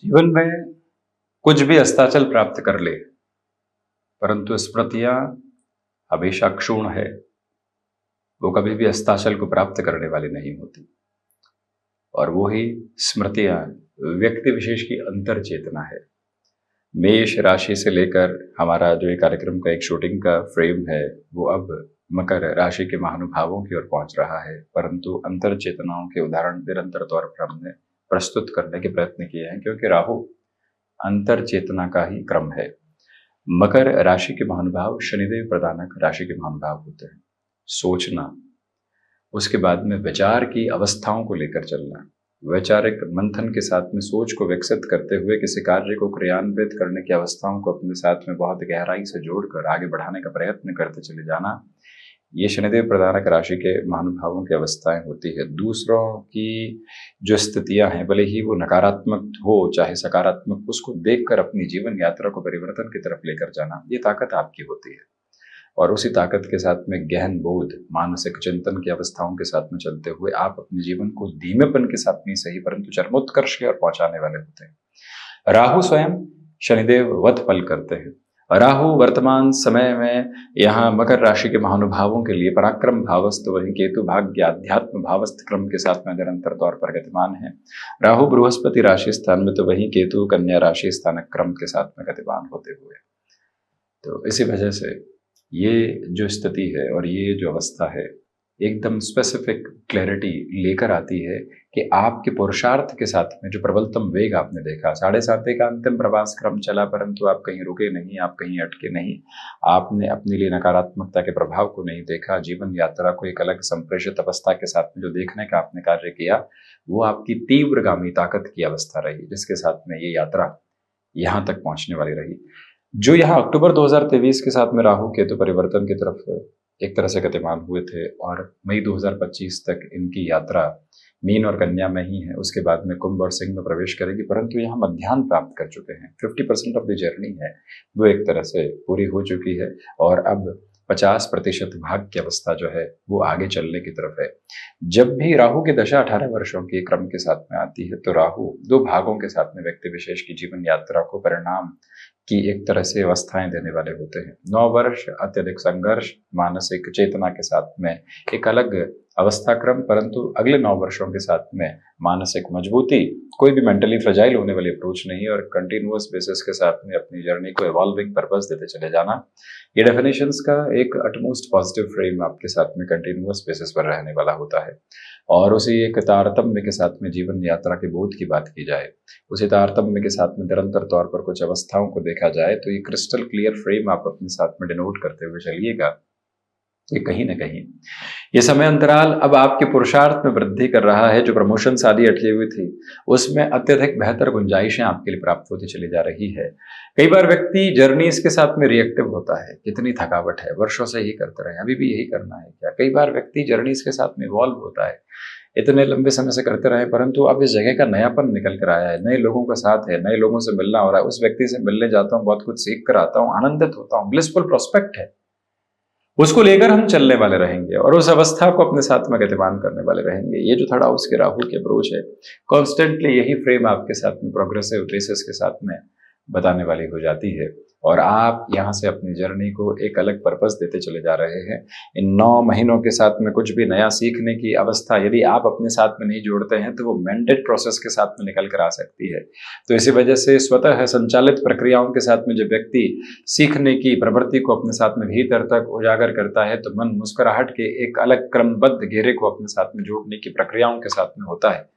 जीवन में कुछ भी अस्ताचल प्राप्त कर ले, परंतु स्मृतियां हमेशा क्षुण है। वो कभी भी अस्ताचल को प्राप्त करने वाली नहीं होती। और वो ही स्मृतियां व्यक्ति विशेष की अंतर चेतना है। मेष राशि से लेकर हमारा जो ये कार्यक्रम का एक शूटिंग का फ्रेम है, वो अब मकर राशि के महानुभावों की ओर पहुंच रहा है। परंतु अंतर चेतनाओं के उदाहरण निरंतर तौर पर हमने प्रस्तुत करने के प्रयत्न किए हैं, क्योंकि राहु अंतर चेतना का ही क्रम है। मकर राशि के महानुभाव शनिदेव प्रदानक राशि के महानुभाव होते हैं। सोचना, उसके बाद में विचार की अवस्थाओं को लेकर चलना, वैचारिक मंथन के साथ में सोच को विकसित करते हुए किसी कार्य को क्रियान्वित करने की अवस्थाओं को अपने साथ में बहुत गहराई से जोड़कर आगे बढ़ाने का प्रयत्न करते चले जाना, ये शनिदेव प्रदानक राशि के महानुभावों की अवस्थाएं होती है। दूसरों की जो स्थितियां हैं, भले ही वो नकारात्मक हो चाहे सकारात्मक, उसको देखकर अपनी जीवन यात्रा को परिवर्तन की तरफ लेकर जाना, ये ताकत आपकी होती है। और उसी ताकत के साथ में गहन बोध, मानसिक चिंतन की अवस्थाओं के साथ में चलते हुए आप अपने जीवन को धीमेपन के साथ नहीं सही परंतु चरमोत्कर्ष की ओर पहुंचाने वाले होते हैं। राहु स्वयं शनिदेव वध फल करते हैं। राहु वर्तमान समय में यहाँ मकर राशि के महानुभावों के लिए पराक्रम भावस्थ, वहीं केतु भाग्य अध्यात्म भावस्थ क्रम के साथ में निरंतर तौर पर गतिमान है। राहु बृहस्पति राशि स्थान में, तो वहीं केतु कन्या राशि स्थानक क्रम के साथ में गतिमान होते हुए। तो इसी वजह से ये जो स्थिति है और ये जो अवस्था है, एकदम स्पेसिफिक क्लैरिटी लेकर आती है कि आपके पुरुषार्थ के साथ में जो प्रबलतम वेग आपने देखा, 7.5 का अंतिम प्रवास क्रम चला, परंतु आप कहीं रुके नहीं, आप कहीं अटके नहीं, आपने अपने लिए नकारात्मकता के प्रभाव को नहीं देखा। जीवन यात्रा को एक अलग संप्रेषित अवस्था के साथ में जो देखने का आपने कार्य किया, वो आपकी तीव्रगामी ताकत की अवस्था रही, जिसके साथ में ये यात्रा यहाँ तक पहुंचने वाली रही। जो यहाँ अक्टूबर 2023 के साथ में राहु केतु परिवर्तन की तरफ एक तरह से गतिमान हुए थे और मई 2025 तक इनकी यात्रा मीन और कन्या में ही है, उसके बाद में कुंभ और सिंह में प्रवेश करेगी, परंतु यहाँ मध्याह्न प्राप्त कर चुके हैं। 50% ऑफ द जर्नी है वो एक तरह से पूरी हो चुकी है और अब 50% भाग की अवस्था जो है वो आगे चलने की तरफ है। जब भी राहु की दशा 18 वर्षों के क्रम के साथ में आती है, तो राहु 2 भागों के साथ में व्यक्ति विशेष की जीवन यात्रा को परिणाम की एक तरह से अवस्थाएं देने वाले होते हैं। 9 वर्ष अत्यधिक संघर्ष, मानसिक चेतना के साथ में एक अलग अवस्था क्रम, परंतु अगले 9 वर्षों के साथ में मानसिक मजबूती, कोई भी मेंटली फ्रजाइल होने वाली अप्रोच नहीं और कंटिन्यूअस बेसिस के साथ में अपनी जर्नी को इवॉल्विंग पर्पस देते चले जाना, ये डेफिनेशंस का एक अटमोस्ट पॉजिटिव फ्रेम आपके साथ में कंटिन्यूअस बेसिस पर रहने वाला होता है। और उसी एक तारतम्य के साथ में जीवन यात्रा के बोध की बात की जाए, उसी तारतम्य के साथ में निरंतर तौर पर कुछ अवस्थाओं को देखा जाए, तो ये क्रिस्टल क्लियर फ्रेम आप अपने साथ में डिनोट करते हुए चलिएगा कि कहीं ना कहीं ये समय अंतराल अब आपके पुरुषार्थ में वृद्धि कर रहा है। जो प्रमोशन आदि अटकी हुई थी, उसमें अत्यधिक बेहतर गुंजाइशें आपके लिए प्राप्त होती चली जा रही है। कई बार व्यक्ति जर्नीज के साथ में रिएक्टिव होता है, कितनी थकावट है, वर्षों से यही करते रहे, अभी भी यही करना है क्या। कई बार व्यक्ति जर्नीज के साथ में इवॉल्व होता है, इतने लंबे समय से करते रहे, परंतु अब इस जगह का नयापन निकल कर आया है, नए लोगों का साथ है, नए लोगों से मिलना हो रहा है, उस व्यक्ति से मिलने जाता हूँ, बहुत कुछ सीख कर आता हूँ, आनंदित होता हूँ, ब्लिसफुल प्रोस्पेक्ट है, उसको लेकर हम चलने वाले रहेंगे और उस अवस्था को अपने साथ में गतिमान करने वाले रहेंगे। ये जो थोड़ा उसके राहु की अप्रोच है, कॉन्स्टेंटली यही फ्रेम आपके साथ में प्रोग्रेसिव बेसिस के साथ में बताने वाली हो जाती है और आप यहाँ से अपनी जर्नी को एक अलग पर्पस देते चले जा रहे हैं। इन 9 महीनों के साथ में कुछ भी नया सीखने की अवस्था यदि आप अपने साथ में नहीं जोड़ते हैं, तो वो मैंडेट प्रोसेस के साथ में निकल कर आ सकती है। तो इसी वजह से स्वतः संचालित प्रक्रियाओं के साथ में जब व्यक्ति सीखने की प्रवृत्ति को अपने साथ में भीतर तक उजागर करता है, तो मन मुस्कुराहट के एक अलग क्रमबद्ध घेरे को अपने साथ में जोड़ने की प्रक्रियाओं के साथ में होता है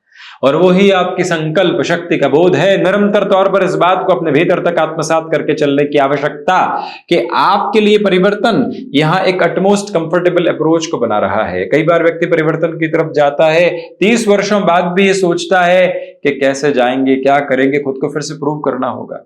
और वही आपकी संकल्प शक्ति का बोध है। निरंतर तौर पर इस बात को अपने भीतर तक आत्मसात करके चलने की आवश्यकता कि आपके लिए परिवर्तन यहां एक अटमोस्ट कंफर्टेबल अप्रोच को बना रहा है। कई बार व्यक्ति परिवर्तन की तरफ जाता है, 30 वर्षों बाद भी ये सोचता है कि कैसे जाएंगे, क्या करेंगे, खुद को फिर से प्रूव करना होगा।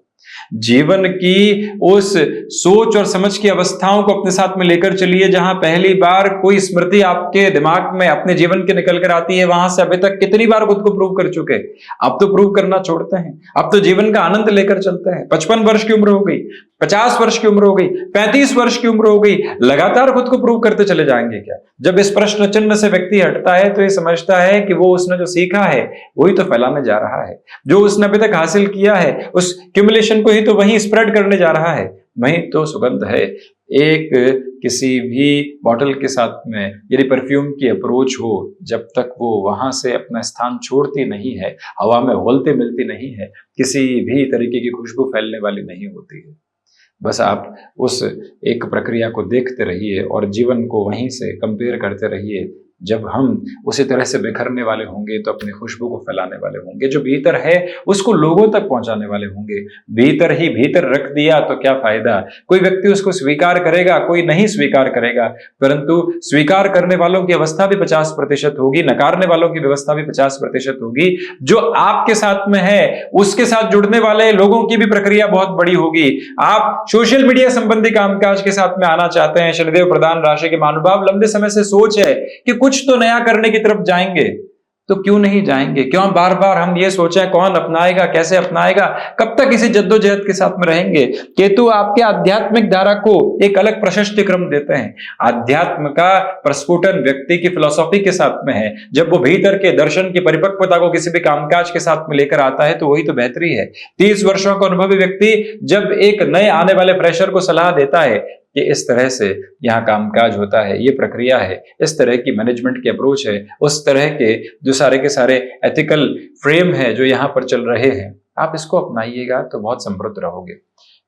जीवन की उस सोच और समझ की अवस्थाओं को अपने साथ में लेकर चलिए जहां पहली बार कोई स्मृति आपके दिमाग में अपने जीवन के निकल कर आती है, वहां से अभी तक कितनी बार खुद को प्रूव कर चुके। अब तो प्रूव करना छोड़ते हैं, अब तो जीवन का आनंद लेकर चलते हैं। 55 वर्ष की उम्र हो गई, 50 वर्ष की उम्र हो गई, 35 वर्ष की उम्र हो गई, लगातार खुद को प्रूव करते चले जाएंगे क्या? जब इस प्रश्न चिन्ह से व्यक्ति हटता है तो ये समझता है कि वो उसने जो सीखा है वही तो फैलाने जा रहा है, जो उसने अभी तक हासिल किया है उस क्यूमुलेशन को ही तो वही स्प्रेड करने जा रहा है। वही तो सुगंध है। एक किसी भी बॉटल के साथ में यदि परफ्यूम की अप्रोच हो, जब तक वो वहां से अपना स्थान छोड़ती नहीं है, हवा में घुलते मिलती नहीं है, किसी भी तरीके की खुशबू फैलने वाली नहीं होती है। बस आप उस एक प्रक्रिया को देखते रहिए और जीवन को वहीं से कंपेयर करते रहिए। जब हम उसी तरह से बिखरने वाले होंगे तो अपनी खुशबू को फैलाने वाले होंगे, जो भीतर है उसको लोगों तक पहुंचाने वाले होंगे। भीतर ही भीतर रख दिया तो क्या फायदा? कोई व्यक्ति उसको स्वीकार करेगा, कोई नहीं स्वीकार करेगा, परंतु स्वीकार करने वालों की अवस्था भी 50% होगी, नकारने वालों की व्यवस्था भी 50% होगी। जो आपके साथ में है उसके साथ जुड़ने वाले लोगों की भी प्रक्रिया बहुत बड़ी होगी। आप सोशल मीडिया संबंधी कामकाज के साथ में आना चाहते हैं, शनिदेव प्रधान राशि के महानुभाव, लंबे समय से सोच है कि कुछ तो नया करने की तरफ जाएंगे, तो क्यों नहीं जाएंगे? क्यों बार बार हम ये सोचें कौन अपनाएगा, कैसे अपनाएगा, कब तक इसी जद्दोजहद के साथ में रहेंगे? केतु आपके आध्यात्मिक धारा को एक अलग प्रशस्ति क्रम देते हैं। आध्यात्म का प्रस्फुटन व्यक्ति की फिलॉसफी के साथ में है। जब वो भीतर के दर्शन की परिपक्वता को किसी भी कामकाज के साथ में लेकर आता है तो वही तो बेहतरी है। 30 वर्षों का अनुभवी व्यक्ति जब एक नए आने वाले फ्रेशर को सलाह देता है कि इस तरह से यहाँ कामकाज होता है, ये प्रक्रिया है, इस तरह की मैनेजमेंट की अप्रोच है, उस तरह के जो सारे के सारे एथिकल फ्रेम है जो यहाँ पर चल रहे हैं, आप इसको अपनाइएगा तो बहुत समृद्ध रहोगे।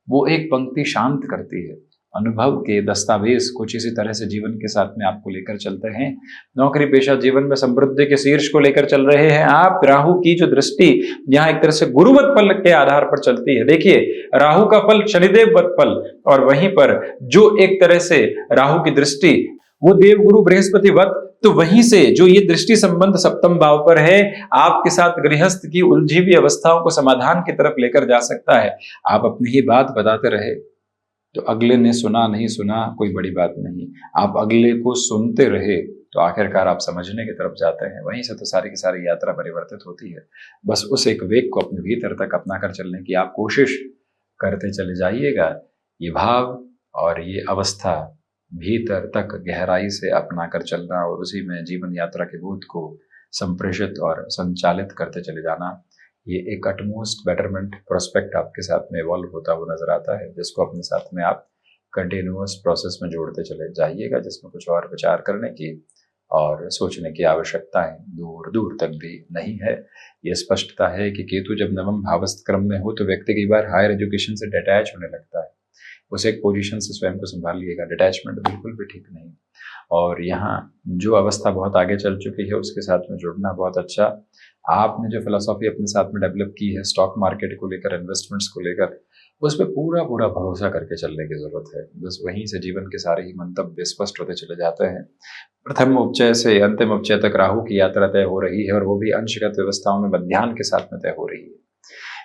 वो एक पंक्ति शांत करती है। अनुभव के दस्तावेज कुछ इसी तरह से जीवन के साथ में आपको लेकर चलते हैं। नौकरी पेशा जीवन में समृद्धि के शीर्ष को लेकर चल रहे हैं आप। राहु की जो दृष्टि यहाँ एक तरह से गुरुवत फल के आधार पर चलती है। देखिए, राहु का फल शनिदेव वत फल, और वहीं पर जो एक तरह से राहु की दृष्टि वो देवगुरु बृहस्पति वत, तो वहीं से जो ये दृष्टि संबंध सप्तम भाव पर है, आपके साथ गृहस्थ की उलझी हुई अवस्थाओं को समाधान की तरफ लेकर जा सकता है। आप अपनी ही बात बताते रहे तो अगले ने सुना नहीं सुना कोई बड़ी बात नहीं, आप अगले को सुनते रहे तो आखिरकार आप समझने की तरफ जाते हैं। वहीं से तो सारी की सारी यात्रा परिवर्तित होती है। बस उस एक वेग को अपने भीतर तक अपना कर चलने की आप कोशिश करते चले जाइएगा। ये भाव और ये अवस्था भीतर तक गहराई से अपना कर चलना और उसी में जीवन यात्रा के बोध को संप्रेषित और संचालित करते चले जाना, ये एक अटमोस्ट बेटरमेंट प्रोस्पेक्ट आपके साथ में इवॉल्व होता हुआ नजर आता है, जिसको अपने साथ में आप कंटिन्यूअस प्रोसेस में जोड़ते चले जाइएगा, जिसमें कुछ और विचार करने की और सोचने की आवश्यकताएं दूर दूर तक भी नहीं है। ये स्पष्टता है कि केतु जब नवम भावस्थ क्रम में हो तो व्यक्ति कई बार हायर एजुकेशन से डिटैच होने लगता है। उस एक पोजीशन से स्वयं को संभालिएगा। डिटैचमेंट बिल्कुल भी ठीक नहीं। और यहाँ जो अवस्था बहुत आगे चल चुकी है उसके साथ में जुड़ना बहुत अच्छा। आपने जो फिलॉसफी अपने साथ में डेवलप की है स्टॉक मार्केट को लेकर, इन्वेस्टमेंट्स को लेकर, उस पर पूरा पूरा भरोसा करके चलने की जरूरत है। बस वहीं से जीवन के सारे ही मंतव्य स्पष्ट होते चले जाते हैं। प्रथम उपचय से अंतिम उपचय तक राहु की यात्रा तय हो रही है और वो भी अंशगत व्यवस्थाओं में मध्याह्न के साथ में तय हो रही है।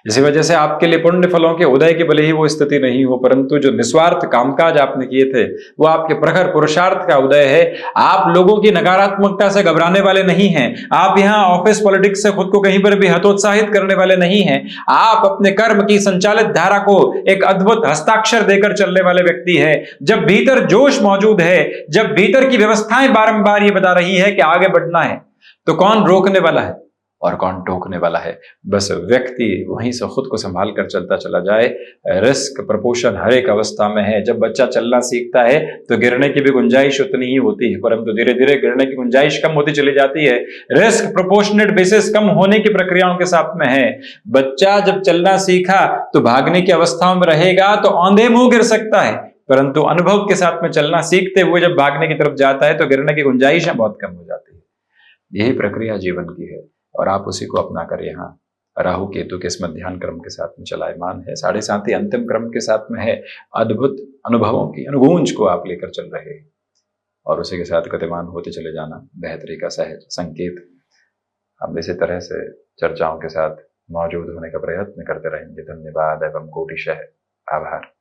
इसी वजह से आपके लिए पुण्य फलों के उदय की भले ही वो स्थिति नहीं हो, परंतु जो निस्वार्थ कामकाज आपने किए थे वो आपके प्रखर पुरुषार्थ का उदय है। आप लोगों की नकारात्मकता से घबराने वाले नहीं हैं। आप यहाँ ऑफिस पॉलिटिक्स से खुद को कहीं पर भी हतोत्साहित करने वाले नहीं हैं। आप अपने कर्म की संचालित धारा को एक अद्भुत हस्ताक्षर देकर चलने वाले व्यक्ति है। जब भीतर जोश मौजूद है, जब भीतर की व्यवस्थाएं बारंबार ये बता रही है कि आगे बढ़ना है, तो कौन रोकने वाला है और कौन टोकने वाला है? बस व्यक्ति वहीं से खुद को संभाल कर चलता चला जाए। रिस्क प्रपोर्शन हर एक अवस्था में है। जब बच्चा चलना सीखता है तो गिरने की भी गुंजाइश उतनी ही होती है, परंतु धीरे धीरे गिरने की गुंजाइश कम होती चली जाती है। रिस्क प्रोपोर्शनेट बेसिस कम होने की प्रक्रियाओं के साथ में है। बच्चा जब चलना सीखा तो भागने की अवस्थाओं में रहेगा तो औंधे मुंह गिर सकता है, परंतु अनुभव के साथ में चलना सीखते हुए जब भागने की तरफ जाता है तो गिरने की गुंजाइश बहुत कम हो जाती है। यही प्रक्रिया जीवन की है और आप उसी को अपनाकर यहाँ राहु केतु के इस मध्याह्न क्रम के साथ में चलायमान है। 7.5 अंतिम क्रम के साथ में है। अद्भुत अनुभवों की अनुगूंज को आप लेकर चल रहे हैं और उसी के साथ गतिमान होते चले जाना बेहतरी का सहज संकेत। हम इसी तरह से चर्चाओं के साथ मौजूद होने का प्रयत्न करते रहेंगे। धन्यवाद एवं कोटिशः आभार।